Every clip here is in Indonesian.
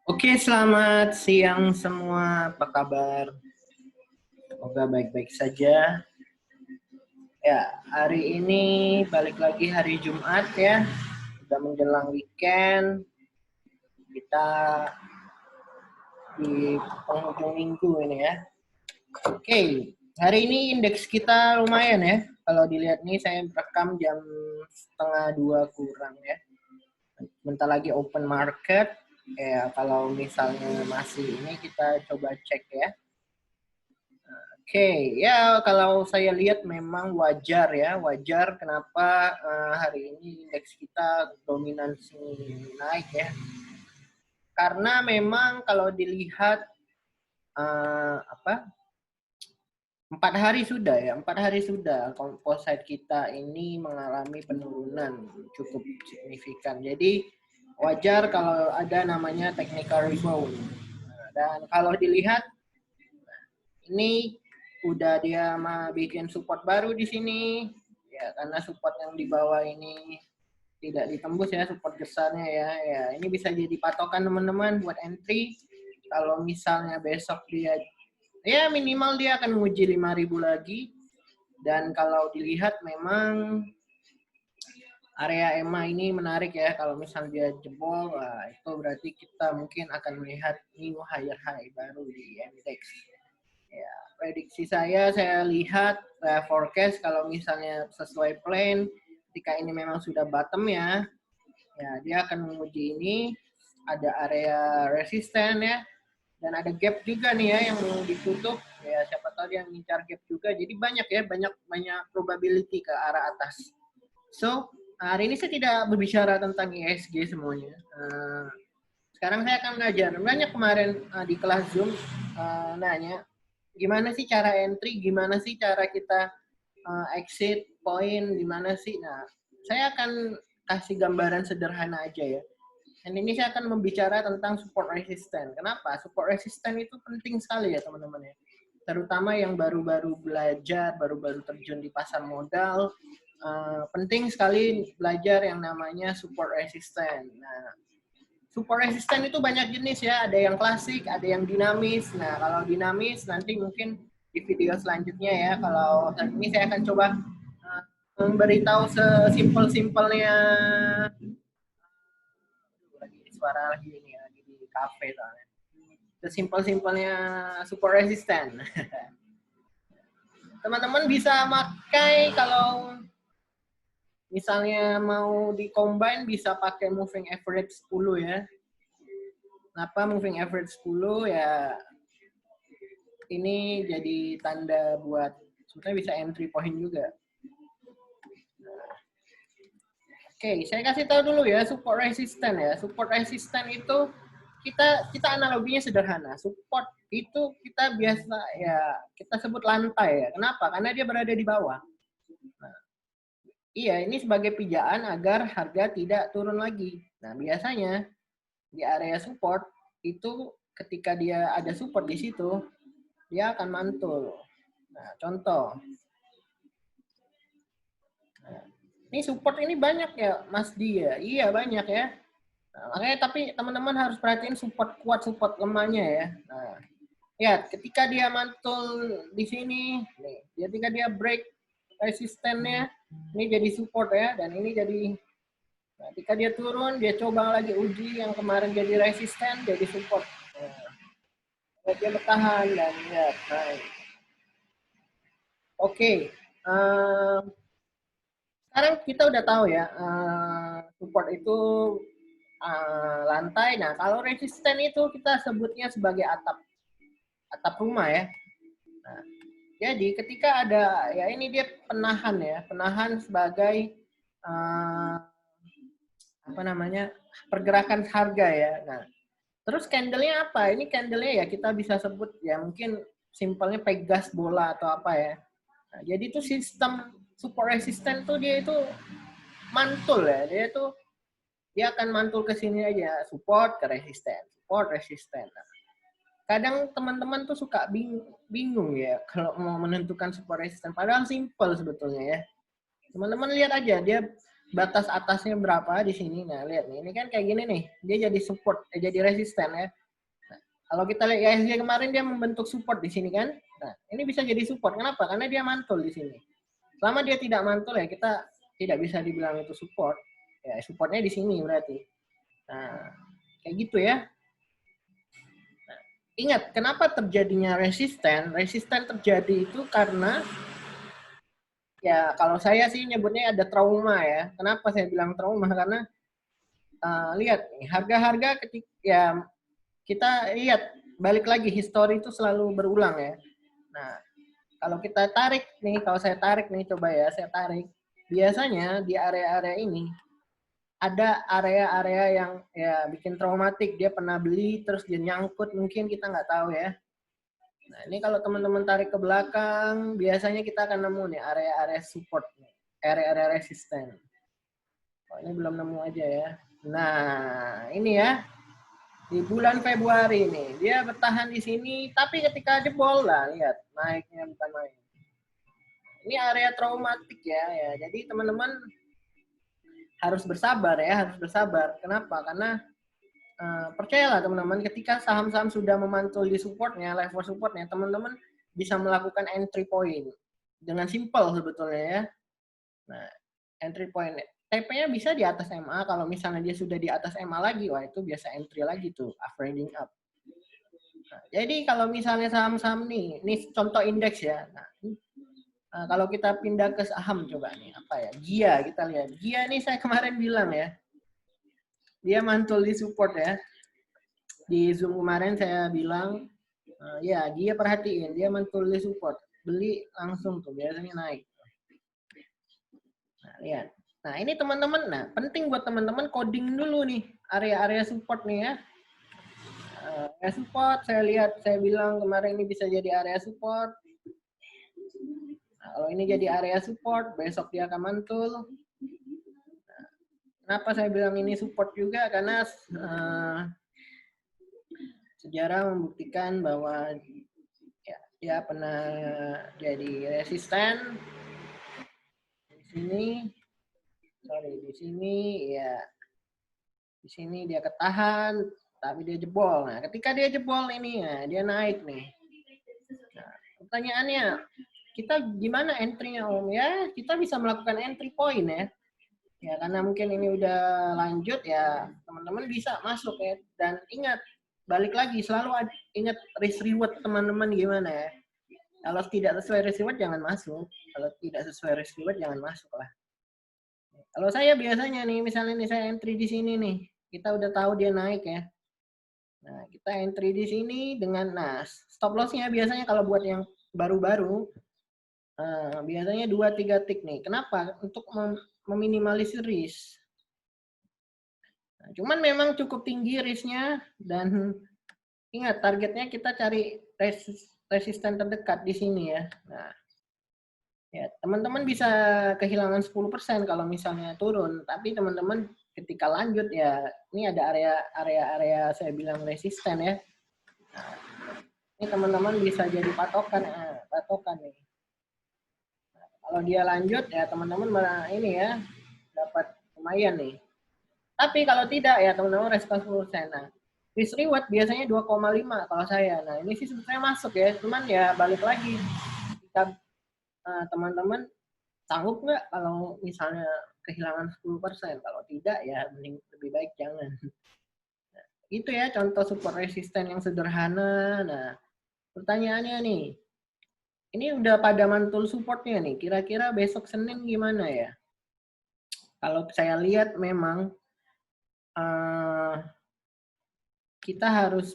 Oke, selamat siang semua. Apa kabar? Semoga baik-baik saja. Ya, hari ini balik lagi hari Jumat ya. Sudah menjelang weekend. Kita di penghujung minggu ini ya. Oke, hari ini indeks kita lumayan ya. Kalau dilihat nih saya rekam jam setengah dua kurang ya. Bentar lagi open market. Ya, kalau misalnya masih ini kita coba cek ya. Oke, ya kalau saya lihat memang wajar ya, wajar kenapa hari ini indeks kita dominasi naik ya. Karena memang kalau dilihat apa 4 hari sudah composite kita ini mengalami penurunan cukup signifikan. Jadi wajar kalau ada namanya technical rebound. Dan kalau dilihat ini udah dia bikin support baru di sini ya, karena support yang di bawah ini tidak ditembus ya, support besarnya ya ini bisa jadi patokan teman-teman buat entry. Kalau misalnya besok dia ya minimal dia akan menguji 5.000 lagi, dan kalau dilihat memang area EMA ini menarik ya. Kalau misalnya dia jebol, itu berarti kita mungkin akan melihat new higher high baru di index. Ya, prediksi saya lihat forecast kalau misalnya sesuai plan, ketika ini memang sudah bottom ya dia akan menguji ini, ada area resisten ya, dan ada gap juga nih ya yang mau ditutup ya, siapa tahu dia ngincar gap juga. Jadi banyak ya, banyak probability ke arah atas. So hari ini saya tidak berbicara tentang ISG semuanya. Sekarang saya akan belajar. Banyak kemarin di kelas Zoom nanya gimana sih cara entry, gimana sih cara kita exit point, gimana sih. Nah, saya akan kasih gambaran sederhana aja ya. Dan ini saya akan membicara tentang support resisten. Kenapa? Support resisten itu penting sekali ya teman-teman ya. Terutama yang baru-baru belajar, baru-baru terjun di pasar modal, penting sekali belajar yang namanya support resisten. Nah, support resisten itu banyak jenis ya, ada yang klasik, ada yang dinamis. Nah, kalau dinamis nanti mungkin di video selanjutnya ya. Kalau saat ini saya akan coba memberitahu sesimpel-simpelnya. Lagi suara lagi ini, lagi di cafe soalnya. Sesimpel-simpelnya support resisten. Teman-teman bisa pakai kalau misalnya mau di combine, bisa pakai moving average 10 ya. Kenapa moving average 10 ya? Ini jadi tanda buat sebenarnya bisa entry point juga. Oke, saya kasih tahu dulu ya support resisten ya. Support resisten itu kita analoginya sederhana. Support itu kita biasa ya kita sebut lantai ya. Kenapa? Karena dia berada di bawah. Nah, iya, ini sebagai pijaan agar harga tidak turun lagi. Nah, biasanya di area support itu ketika dia ada support di situ, dia akan mantul. Nah, contoh. Nah, ini support ini banyak ya, Mas Dia. Iya, banyak ya. Nah, makanya tapi teman-teman harus perhatiin support kuat, support lemahnya ya. Nah, ya, ketika dia mantul di sini, nih, ketika dia break resistennya, ini jadi support ya, dan ini jadi, nah, ketika dia turun, dia coba lagi uji yang kemarin jadi resisten, jadi support. Nah, dia bertahan dan ya, naik. Oke, sekarang kita udah tahu ya, support itu lantai. Nah, kalau resisten itu kita sebutnya sebagai atap rumah ya. Nah, jadi ketika ada ya ini dia penahan ya, penahan sebagai apa namanya pergerakan harga ya. Nah, terus candle-nya apa? Ini candle-nya ya kita bisa sebut ya mungkin simpelnya Pegas bola atau apa ya. Nah, jadi itu sistem support resisten tuh dia itu mantul ya, dia akan mantul ke sini aja, support ke resisten, support resisten. Nah, kadang teman-teman tuh suka bingung ya kalau mau menentukan support resisten, padahal simple sebetulnya ya. Teman-teman lihat aja dia batas atasnya berapa di sini. Nah, lihat nih, ini kan kayak gini nih. Dia jadi support, jadi resisten ya. Nah, kalau kita lihat ISG kemarin dia membentuk support di sini kan. Nah, ini bisa jadi support. Kenapa? Karena dia mantul di sini. Selama dia tidak mantul ya kita tidak bisa dibilang itu support. Ya, supportnya di sini berarti. Nah, kayak gitu ya. Nah, ingat, kenapa terjadinya resisten? Resisten terjadi itu karena ya kalau saya sih nyebutnya ada trauma ya. Kenapa saya bilang trauma? Karena lihat nih, harga-harga ketika ya kita lihat balik lagi histori itu selalu berulang ya. Nah, kalau kita tarik nih, kalau saya tarik nih coba ya, saya tarik. Biasanya di area-area ini ada area-area yang ya bikin traumatik. Dia pernah beli terus dia nyangkut, mungkin kita nggak tahu ya. Nah, ini kalau teman-teman tarik ke belakang, biasanya kita akan nemu nih area-area support, area-area resisten. Oh, ini belum nemu aja ya. Nah, ini ya. Di bulan Februari ini, dia bertahan di sini, tapi ketika jebol lah, lihat, naiknya bukan main. Ini area traumatik ya. Jadi teman-teman harus bersabar ya, harus bersabar. Kenapa? Karena percayalah teman-teman, ketika saham-saham sudah memantul di supportnya, level supportnya, teman-teman bisa melakukan entry point dengan simple sebetulnya ya. Nah, entry point TP-nya bisa di atas MA. Kalau misalnya dia sudah di atas MA lagi, wah itu biasa entry lagi tuh, averaging up. Nah, jadi kalau misalnya saham-saham nih, ini contoh indeks ya. Nah, kalau kita pindah ke saham coba nih, apa ya? GIA, kita lihat. GIA nih saya kemarin bilang ya, dia mantul di support ya. Di Zoom kemarin saya bilang, ya dia perhatiin, dia mantul di support. Beli langsung tuh, biasanya naik. Nah, lihat. Nah, ini teman-teman, nah penting buat teman-teman coding dulu nih, area-area support nih ya. Area support, saya lihat, saya bilang kemarin ini bisa jadi area support. Nah, kalau ini jadi area support, besok dia akan mantul. Nah, kenapa saya bilang ini support juga? Karena sejarah membuktikan bahwa ya, dia pernah jadi resisten. Di sini, di sini ya, di sini dia ketahan, tapi dia jebol. Nah, ketika dia jebol ini, ya, dia naik nih. Nah, pertanyaannya, kita gimana entry-nya Om? Ya, kita bisa melakukan entry point ya. Ya, karena mungkin ini udah lanjut ya, teman-teman bisa masuk ya. Dan ingat, balik lagi, selalu ingat risk reward teman-teman gimana ya. Kalau tidak sesuai risk reward, jangan masuk. Kalau tidak sesuai risk reward, jangan masuk lah. Kalau saya biasanya nih, misalnya nih saya entry di sini nih, kita udah tahu dia naik ya. Nah, kita entry di sini dengan, nah, stop loss-nya biasanya kalau buat yang baru-baru, biasanya 2-3 tick nih. Kenapa? Untuk meminimalisir risk. Nah, cuman memang cukup tinggi risknya, dan ingat targetnya kita cari resisten terdekat di sini ya. Nah, ya teman-teman bisa kehilangan 10% kalau misalnya turun, tapi teman-teman ketika lanjut ya, ini ada area saya bilang resisten ya. Nah, ini teman-teman bisa jadi patokan nih. Nah, kalau dia lanjut ya teman-teman ini ya dapat lumayan nih. Tapi kalau tidak ya teman-teman respon 10%. Nah, risk reward biasanya 2,5 kalau saya. Nah, ini sih sebetulnya masuk ya. Cuman ya balik lagi. Kita teman-teman sanggup nggak kalau misalnya kehilangan 10%? Kalau tidak ya mending lebih baik jangan. Nah, itu ya contoh support resisten yang sederhana. Nah, pertanyaannya nih, ini udah pada mantul supportnya nih. Kira-kira besok Senin gimana ya? Kalau saya lihat memang kita harus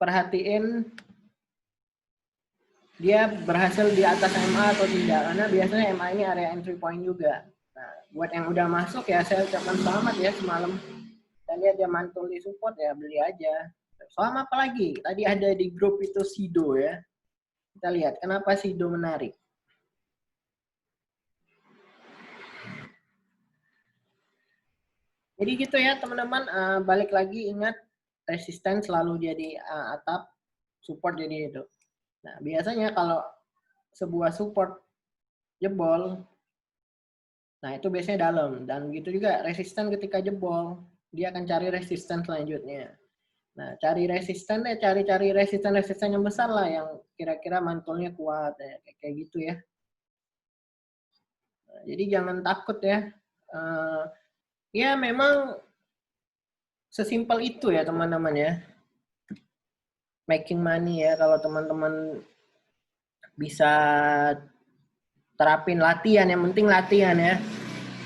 perhatiin dia berhasil di atas MA atau tidak, karena biasanya MA ini area entry point juga. Nah, buat yang udah masuk ya saya ucapkan selamat ya semalam. Kita lihat dia mantul di support ya beli aja. Selama apa lagi? Tadi ada di grup itu Sido ya. Kita lihat kenapa Sido menarik. Jadi gitu ya teman-teman, balik lagi ingat resisten selalu jadi atap, support jadi itu. Nah biasanya kalau sebuah support jebol, Nah, itu biasanya dalam. Dan begitu juga resisten ketika jebol. Dia akan cari resisten selanjutnya. Nah, cari resisten deh, cari resisten yang besar lah yang kira-kira mantulnya kuat ya, kayak gitu ya. Nah, jadi jangan takut ya. Ya memang sesimpel itu ya teman-teman ya. Making money ya, kalau teman-teman bisa terapin latihan, yang penting latihan ya.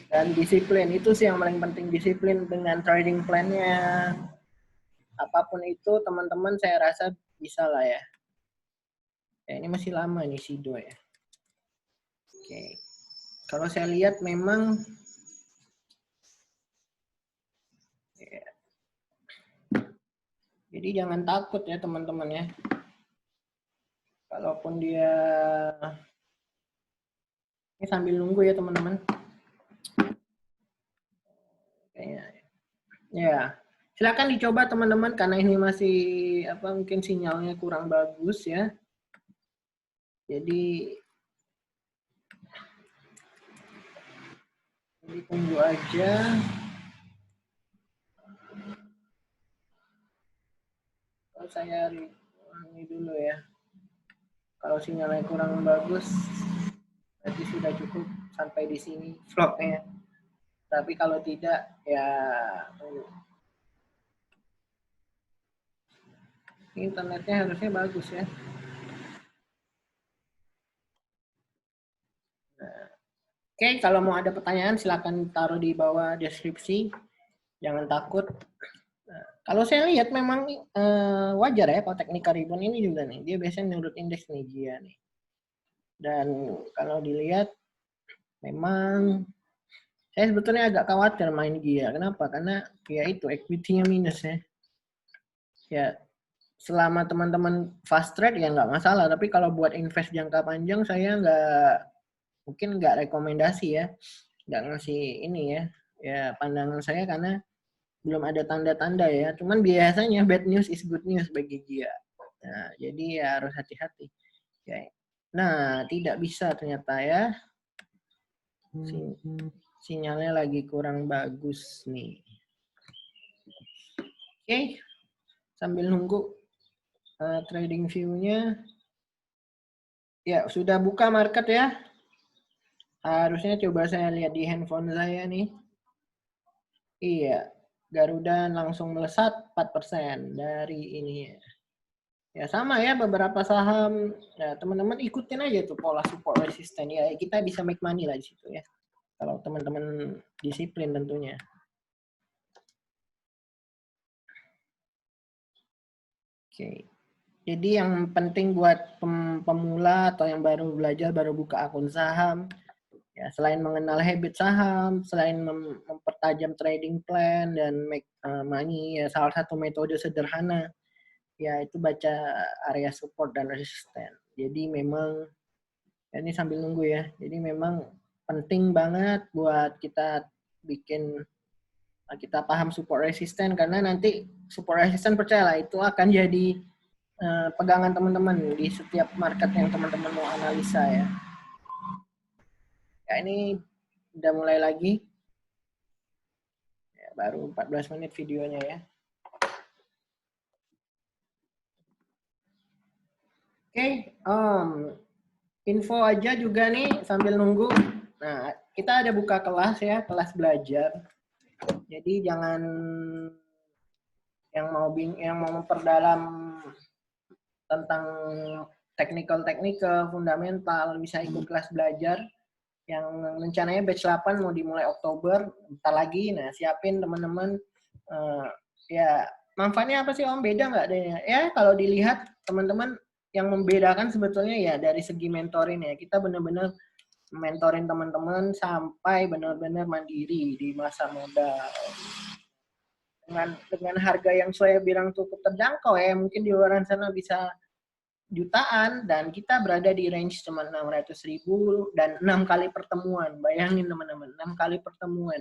Dan disiplin, itu sih yang paling penting, disiplin dengan trading plan-nya. Apapun itu teman-teman saya rasa bisa lah ya. Ya ini masih lama nih Sido ya. Oke. Kalau saya lihat memang ya, jadi jangan takut ya teman-teman ya. Kalaupun dia ini sambil nunggu ya teman-teman. Kayaknya ya. Silakan dicoba teman-teman karena ini masih apa mungkin sinyalnya kurang bagus ya. Jadi tunggu aja. Kalau saya ini dulu ya. Kalau sinyalnya kurang bagus, berarti sudah cukup sampai di sini vlognya. Tapi kalau tidak, ya tunggu. Internetnya harusnya bagus ya. Nah, oke, kalau mau ada pertanyaan silakan taruh di bawah deskripsi. Jangan takut. Nah, kalau saya lihat memang wajar ya kalau teknik rebound ini juga nih. Dia biasanya menurut indeks nih dia nih. Dan kalau dilihat memang saya sebetulnya agak khawatir main Gia. Kenapa? Karena ya itu equity-nya minus ya. Ya selama teman-teman fast trade ya nggak masalah. Tapi kalau buat invest jangka panjang saya mungkin nggak rekomendasi ya. Nggak ngasih ini ya. Ya pandangan saya karena belum ada tanda-tanda ya. Cuman biasanya bad news is good news bagi Gia. Nah, jadi ya harus hati-hati. Ya. Nah, tidak bisa ternyata ya. Sinyalnya lagi kurang bagus nih. Oke, sambil nunggu trading view-nya. Ya, sudah buka market ya. Harusnya coba saya lihat di handphone saya nih. Iya, Garuda langsung melesat 4% dari ini. Ya sama ya beberapa saham. Ya, teman-teman ikutin aja tuh pola support resisten ya. Kita bisa make money lah di situ ya. Kalau teman-teman disiplin tentunya. Oke. Jadi yang penting buat pemula atau yang baru belajar, baru buka akun saham, ya selain mengenal habit saham, selain mempertajam trading plan dan make money, ya salah satu metode sederhana, ya itu baca area support dan resisten. Jadi memang, ya ini sambil nunggu ya, jadi memang penting banget buat kita kita paham support resisten, karena nanti support resisten percayalah itu akan jadi pegangan teman-teman di setiap market yang teman-teman mau analisa ya. Ya ini udah mulai lagi. Ya, baru 14 menit videonya ya. Oke, info aja juga nih sambil nunggu. Nah, kita ada buka kelas ya, kelas belajar. Jadi jangan yang mau memperdalam tentang technical, fundamental, bisa ikut kelas belajar yang rencananya batch 8 mau dimulai Oktober, bentar lagi. Nah, siapin teman-teman. Ya, manfaatnya apa sih Om? Beda nggak deh? Ya, kalau dilihat teman-teman yang membedakan sebetulnya ya dari segi mentoring ya. Kita benar-benar mentoring teman-teman sampai benar-benar mandiri di masa muda. Dengan harga yang saya bilang cukup terjangkau ya, mungkin di luar sana bisa jutaan dan kita berada di range cuma 600.000 dan 6 kali pertemuan. Bayangin teman-teman, 6 kali pertemuan.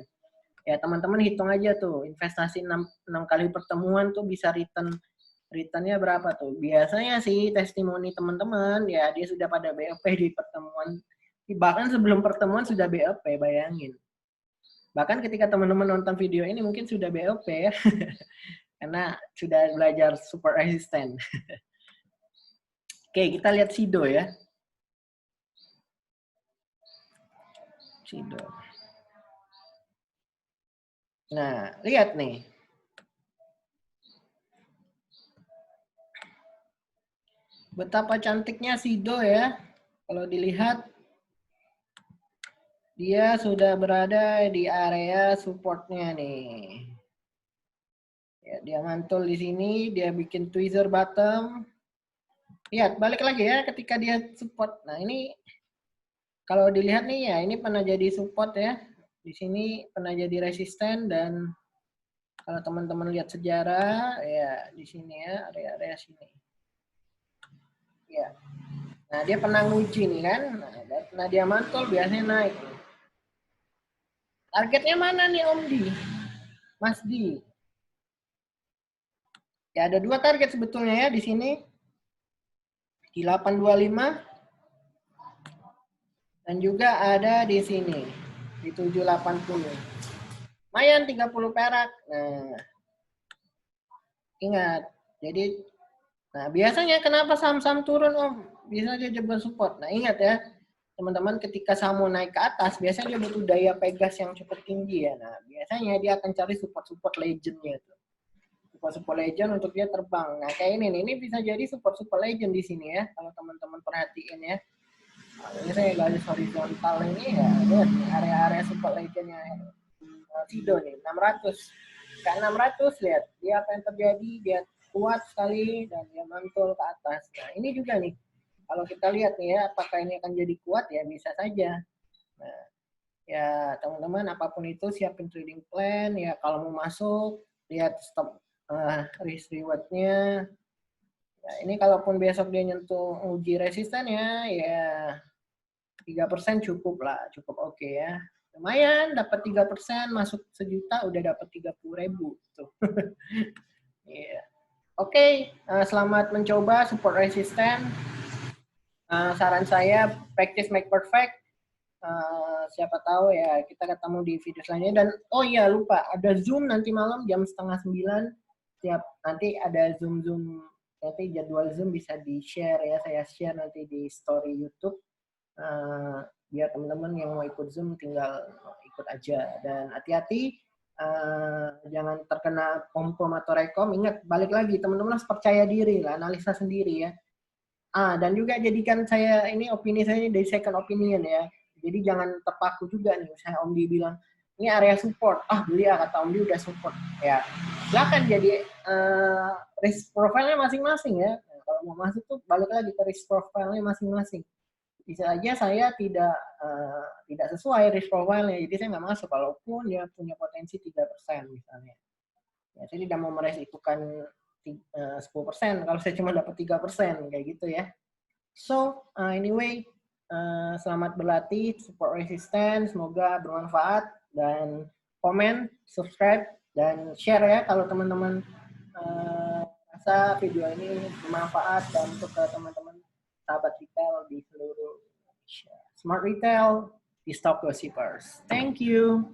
Ya teman-teman hitung aja tuh, investasi 6 kali pertemuan tuh bisa returnnya berapa tuh. Biasanya sih testimoni teman-teman ya dia sudah pada BOP di pertemuan. Bahkan sebelum pertemuan sudah BOP, bayangin. Bahkan ketika teman-teman nonton video ini mungkin sudah BOP ya. Karena sudah belajar support resistant. Oke, kita lihat Sido ya. Sido. Nah, lihat nih. Betapa cantiknya Sido ya. Kalau dilihat, dia sudah berada di area supportnya nih. Ya, dia mantul di sini, dia bikin tweezer bottom. Lihat, balik lagi ya ketika dia support. Nah, ini kalau dilihat nih ya, ini pernah jadi support ya. Di sini pernah jadi resisten dan kalau teman-teman lihat sejarah ya di sini ya, area-area sini. Ya. Nah, dia pernah nguji nih kan. Nah, dia mantul biasanya naik. Targetnya mana nih Om Di? Mas Di. Ya ada dua target sebetulnya ya di sini. Di 825 dan juga ada di sini di 780. Lumayan 30 perak. Nah, ingat. Jadi biasanya kenapa saham-saham turun Om? Bisa dia jebol support. Nah, ingat ya. Teman-teman ketika saham mau naik ke atas, biasanya dia butuh daya pegas yang cukup tinggi ya. Nah, biasanya dia akan cari support-support legend-nya tuh. Support legend untuk dia terbang. Nah, kayak ini bisa jadi support legend di sini ya. Kalau teman-teman perhatiin ya. Nah, ini saya garis horizontal ini ya. Lihat nih area-area support legendnya Sido nih 600. Kayak 600 lihat. Dia apa yang terjadi? Dia kuat sekali dan dia mantul ke atas. Nah, ini juga nih. Kalau kita lihat nih ya, apakah ini akan jadi kuat ya bisa saja. Nah, ya teman-teman apapun itu siapin trading plan ya, kalau mau masuk lihat stop risk rewardnya. Ya, ini kalaupun besok dia nyentuh uji resisten ya 3% cukup lah, cukup oke ya. Lumayan dapat 3%, masuk sejuta udah dapat 30.000 tuh. Yeah. Oke, selamat mencoba support resisten. Saran saya practice make perfect. Siapa tahu ya kita ketemu di video selanjutnya. Dan oh iya lupa, ada Zoom nanti malam jam 8:30. Nanti ada Zoom nanti jadwal Zoom bisa di share ya, saya share nanti di story YouTube. Biar teman-teman yang mau ikut Zoom tinggal ikut aja. Dan hati-hati jangan terkena pom atau rekom. Ingat, balik lagi teman-teman harus percaya diri lah, analisa sendiri ya. Dan juga jadikan saya ini opini saya dari second opinion ya. Jadi jangan terpaku juga nih. Misalnya Om Di bilang, ini area support. Beli ya, kata Om Di udah support. Ya, silakan jadi risk profile-nya masing-masing ya. Nah, kalau mau masuk tuh balik lagi ke risk profile-nya masing-masing. Bisa aja saya tidak sesuai risk profile-nya. Jadi saya nggak masuk. Walaupun dia punya potensi 3% misalnya. Ya, saya tidak mau meresikukan 10%. Kalau saya cuma dapat 3%. Kayak gitu ya. So, anyway, selamat berlatih, support resisten, semoga bermanfaat, dan komen, subscribe, dan share ya kalau teman-teman rasa video ini bermanfaat dan untuk teman-teman sahabat retail di seluruh Indonesia. Smart Retail, di Stock Gossipers. Thank you.